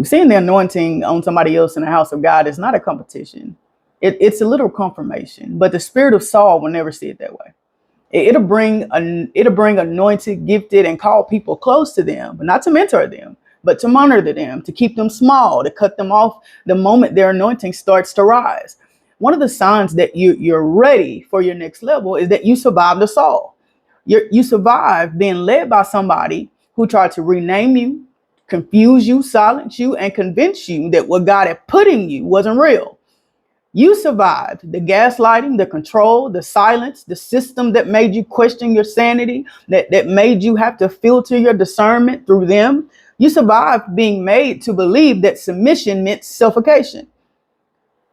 Seeing the anointing on somebody else in the house of God is not a competition. It's a little confirmation. But the spirit of Saul will never see it that way. It'll bring anointed, gifted, and call people close to them, but not to mentor them, but to monitor them, to keep them small, to cut them off the moment their anointing starts to rise. One of the signs that you're ready for your next level is that you survived the Saul. You survived being led by somebody who tried to rename you, confuse you, silence you, and convince you that what God had put in you wasn't real. You survived the gaslighting, the control, the silence, the system that made you question your sanity, that made you have to filter your discernment through them. You survived being made to believe that submission meant suffocation.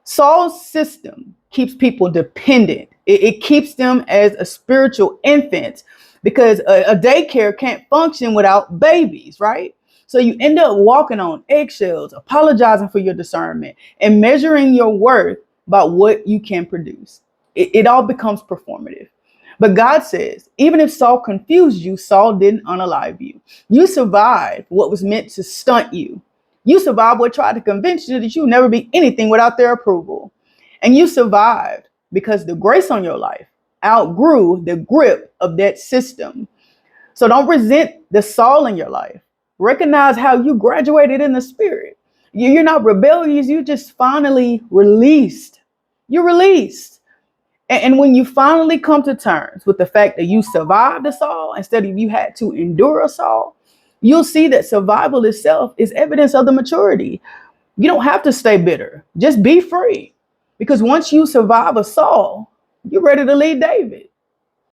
Saul's system keeps people dependent. It keeps them as a spiritual infant because a daycare can't function without babies, right? So you end up walking on eggshells, apologizing for your discernment, and measuring your worth by what you can produce. It all becomes performative. But God says, even if Saul confused you, Saul didn't unalive you. You survived what was meant to stunt you. You survived what tried to convince you that you'll never be anything without their approval. And you survived because the grace on your life outgrew the grip of that system. So don't resent the Saul in your life. Recognize how you graduated in the spirit. You're not rebellious. You just finally released. You're released. And when you finally come to terms with the fact that you survived a Saul instead of you had to endure a Saul, you'll see that survival itself is evidence of the maturity. You don't have to stay bitter. Just be free. Because once you survive a Saul, you're ready to lead David.